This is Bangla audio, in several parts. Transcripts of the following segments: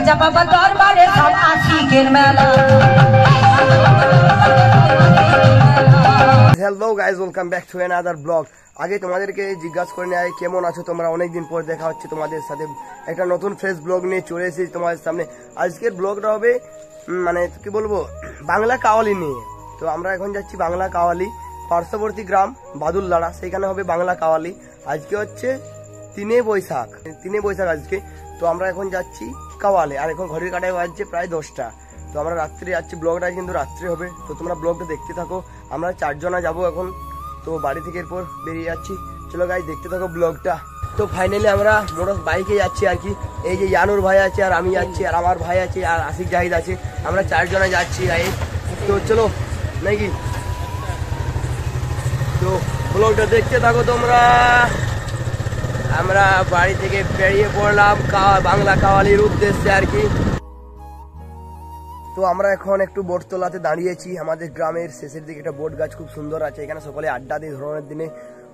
রাজা বাবা দরবারে সব আশিকের মেলা। Hello guys, welcome back to another blog. আগে তোমাদেরকে জিজ্ঞাসা করে নেয় কেমন আছো তোমরা, অনেকদিন পর দেখা হচ্ছে তোমাদের সাথে। একটা নতুন ফ্রেশ ব্লগ নিয়ে চলে এসেছি তোমাদের সামনে। আজকের ব্লগটা হবে মানে কি বলবো, বাংলা কাওয়ালি নিয়ে। তো আমরা এখন যাচ্ছি বাংলা কাওয়ালি, পার্শ্ববর্তী গ্রাম বাদুল্লাড়া, সেইখানে হবে বাংলা কাওয়ালি। আজকে হচ্ছে 3 বৈশাখ আজকে। তো আমরা এখন যাচ্ছি কাওয়ালে, আর এখন ঘড়ির কাটায় বাজছে প্রায় 10টা। তো আমরা রাত্রে যাচ্ছি, ব্লগটা কিন্তু রাত্রে হবে। তো তোমরা ব্লগটা দেখতে থাকো। আমরা 4 জনা যাবো এখন, তো বাড়ি থেকে এরপর বেরিয়ে যাচ্ছি। চলো গাইজ দেখতে থাকো ব্লগটা। তো ফাইনালি আমরা মোটর বাইকে যাচ্ছি আর কি। এই যে ইয়ানুর ভাই আছে, আর আমি যাচ্ছি, আর আমার ভাই আছে, আর আশিক জাহিদ আছে। আমরা 4 জনা যাচ্ছি গাইজ। তো চলো নাকি, তো ব্লগটা দেখতে থাকো তোমরা। আমরা বাড়ি থেকে বেরিয়ে পড়লাম বাংলা কাওয়ালির উদ্দেশ্যে আর কি। তো আমরা এখন একটু বোটতলাতে দাঁড়িয়েছি। আমাদের গ্রামের শেষের দিকে একটা বট গাছ খুব সুন্দর আছে, এখানে সকলে আড্ডা দিয়ে ধরনের দিনে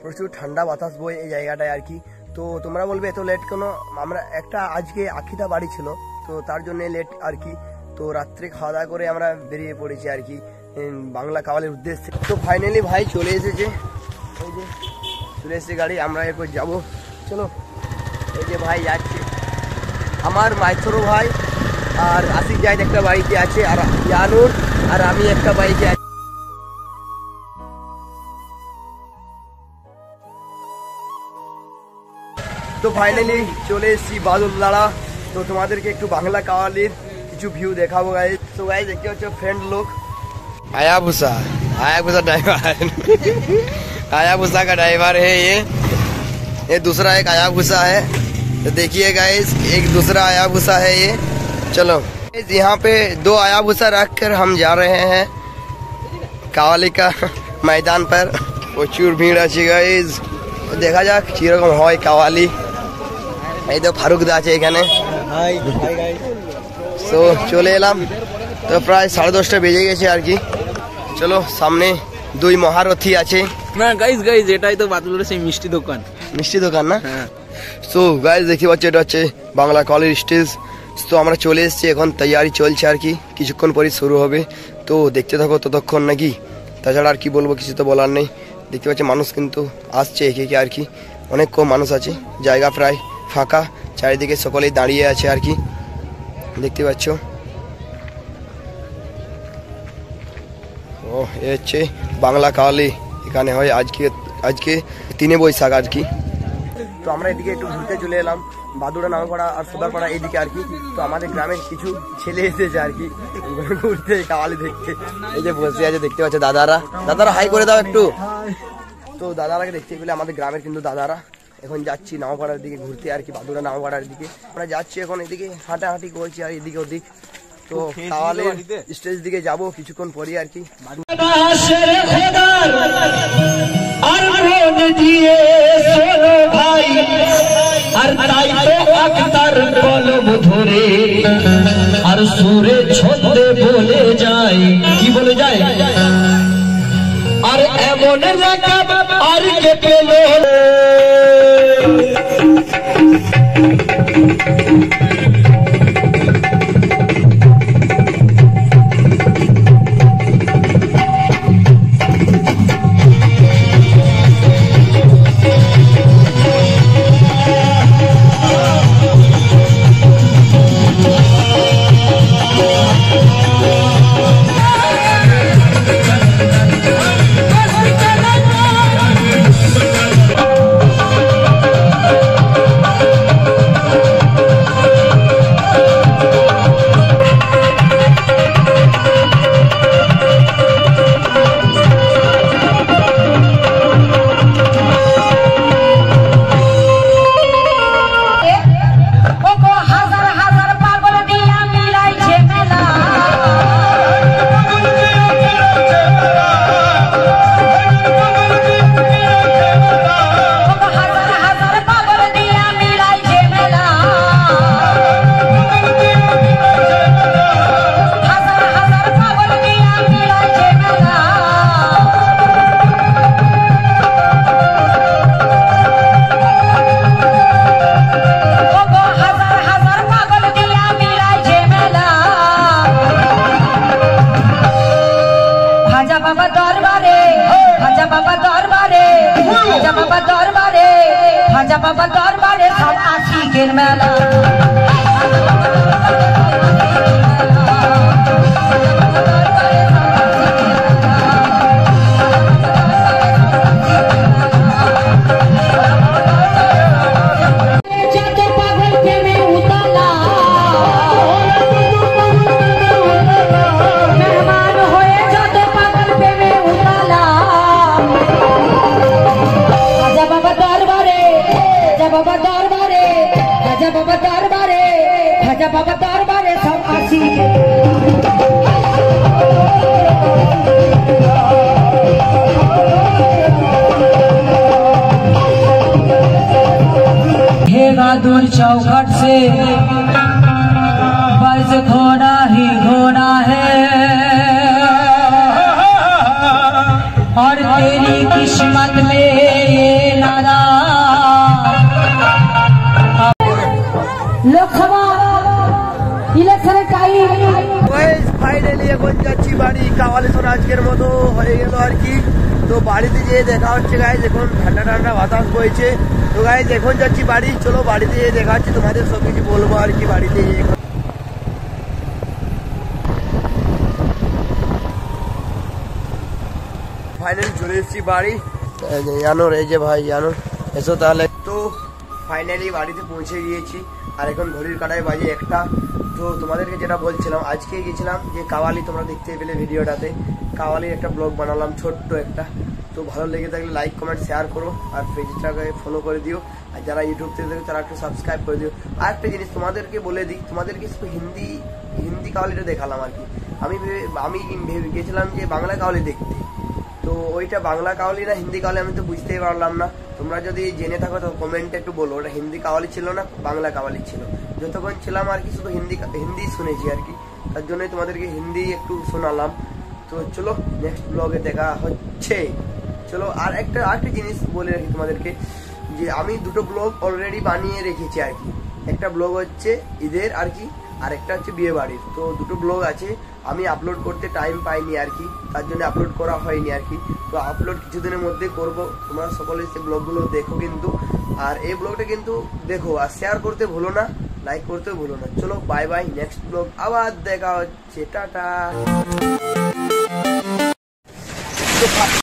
প্রচুর ঠান্ডা বাতাস বয় এই জায়গাটায় আর কি। তো তোমরা বলবে এত লেট কেন, আমরা একটা আজকে আখিদা বাড়ি ছিল, তো তার জন্য লেট আর কি। তো রাত্রে খাওয়া দাওয়া করে আমরা বেরিয়ে পড়েছি আর কি বাংলা কাওয়ালির উদ্দেশ্যে। তো ফাইনালি ভাই চলে এসেছে, এই যে চলে এসেছে গাড়ি, আমরা এরপর যাবো। চলো, এই যে ভাই যাচ্ছে, আমার মাইথরো ভাই আর আশিক জাহিদ একটা বাইকে আছে, আর ইয়ানুর আর আমি একটা বাইকে আছি। তো ফাইনালি চলে এসেছি বাদুল্লাড়া। তো তোমাদেরকে একটু বাংলা কাওয়ালির কিছু ভিউ দেখাবো গাইজ। তো গাইজ দেখতে হচ্ছে ফ্রেন্ড লোক हायाबुसा ड्राइवर हायाबुसा का ड्राइवर है ये दूसरा एक हायाबुसा है। तो देखिए गाइस, एक दूसरा हायाबुसा है ये। चलो यहाँ पे 2 हायाबुसा रख कर हम जा रहे हैं कावाली का मैदान पर। प्रचुर भीड़ আছে गाइस, দেখা যাক কিরকম হয় কাওয়ালি। এই তো ফারুক দা আছে এখানে। তো চলে এলাম, তো প্রায় 10:30টা বেজে গেছে আর কি। চলো সামনে 2 মহারথী আছে না গাইস এটাই তো বাদুলের সেই মিষ্টি দোকান না। হ্যাঁ, তো গাইস দেখতে পাচ্ছ এটা হচ্ছে বাংলা কাওয়ালির স্টেজ। তো আমরা চলে এসেছি, এখন তৈয়ারি চলছে আর কি, কিছুক্ষণ পরই শুরু হবে। তো দেখতে থাকো ততক্ষণ নাকি, তাছাড়া আর কি বলবো, কিছু তো বলার নেই। দেখতে পাচ্ছি মানুষ কিন্তু আসছে একে একে আর কি, অনেক কম মানুষ আছে, জায়গা প্রায় ফাঁকা, চারিদিকে সকলেই দাঁড়িয়ে আছে আর কি, দেখতে পাচ্ছ। ও এ হচ্ছে বাংলা কাওয়ালি, এখানে হয় আজকে 3 বৈশাখ আর কি। তো আমরা এদিকে একটু ঘুরতে চলে এলাম, বাদুড়া নামপাড়া আর সুদারপাড়া এইদিকে আর কি। তো আমাদের গ্রামের কিছু ছেলে এসেছে আর কি ঘুরতে কাওয়ালি দেখতে। এই যে বসে আছে দেখতে পাচ্ছে দাদারা হাই করে দাও একটু। তো দাদারাকে দেখতে পেলে আমাদের গ্রামের কিন্তু দাদারা। এখন যাচ্ছি নামপাড়ার দিকে ঘুরতে আর কি, বাদুড়া নামপাড়ার দিকে আমরা যাচ্ছি এখন। এদিকে হাঁটাহাঁটি করছি আর এদিকে ওদিক। তো কাওয়ালির স্টেজ দিকে যাবো কিছুক্ষণ পরই আর কি। আর সুরে ছন্দে বলে যায়, কি বলে যায়, আর এমন লাগাব আর কে পেল। বাবা দরবারে খাজা বাবা দরবারে সব আশিকের মেলা বাবা দরবারে সব আশিকের हे बहादुर चौखट से बस खोना ही खोना है और तेरी किस्मत में ये नारा लोकसभा ইলেকশনের টাইম গাইস ফাইনালি এখন যাচ্ছি বাড়ি কাওয়ালি শোনা আজকের মতো হয়ে গেল আর কি তো বাড়িতে যেয়ে দেখা হচ্ছে গাইস এখন ঠান্ডা ঠান্ডা বাতাস বইছে তো গাইস এখন যাচ্ছি বাড়ি চলো বাড়িতে যেয়ে দেখা হচ্ছে তোমাদের সব কিছু বলবো আর কি বাড়িতে যেয়ে ফাইনালি চলে এসেছি বাড়ি জানোর এই যে ভাই জানো এসো তাহলে তো ফাইনালি বাড়িতে পৌঁছে গিয়েছি আর এখন ঘড়ির কাঁটায় বাজে 1টা তো তোমাদেরকে যেটা বলছিলাম আজকে গেছিলাম যে কাওয়ালি তোমরা দেখতে পেলে ভিডিওটাতে কাওয়ালির একটা ব্লগ বানালাম ছোট্ট একটা তো ভালো লেগে থাকলে লাইক কমেন্ট শেয়ার করো আর পেজটাকে ফলো করে দিও আর যারা ইউটিউব থেকে দেখো তারা একটু সাবস্ক্রাইব করে দিও আর একটা জিনিস তোমাদেরকে বলে দিই তোমাদেরকে শুধু হিন্দি কাওয়ালিটা দেখালাম আর কি আমি গেছিলাম যে বাংলা কাওয়ালি দেখতে তো ওইটা বাংলা কাওয়ালি না হিন্দি কাওয়ালি আমি তো বুঝতেই পারলাম না তোমরা যদি জেনে থাকো তো কমেন্টে একটু বলো ওটা হিন্দি কাওয়ালি ছিল না বাংলা কাওয়ালি ছিল যতক্ষণ ছিলাম আর কি শুধু হিন্দি শুনেছি আর কি তার জন্যই তোমাদেরকে হিন্দি একটু শোনালাম তো চলো নেক্সট ব্লগে দেখা হচ্ছে চলো আর একটা জিনিস বলে রাখি তোমাদেরকে যে আমি দুটো ব্লগ অলরেডি বানিয়ে রেখেছি আর কি একটা ব্লগ হচ্ছে ঈদের আর কি আর একটা হচ্ছে বিয়ে বাড়ির তো দুটো ব্লগ আছে আমি আপলোড করতে টাইম পাইনি আর কি তার জন্য আপলোড করা হয়নি আর কি তো আপলোড কিছুদিনের মধ্যে করব তোমরা সকলে সেই ব্লগগুলো দেখো কিন্তু আর এই ব্লগটা কিন্তু দেখো আর শেয়ার করতে ভুলো না লাইক করতে ভুলো না চলো বাই বাই নেক্সট ব্লগ আবার দেখা হচ্ছে টাটা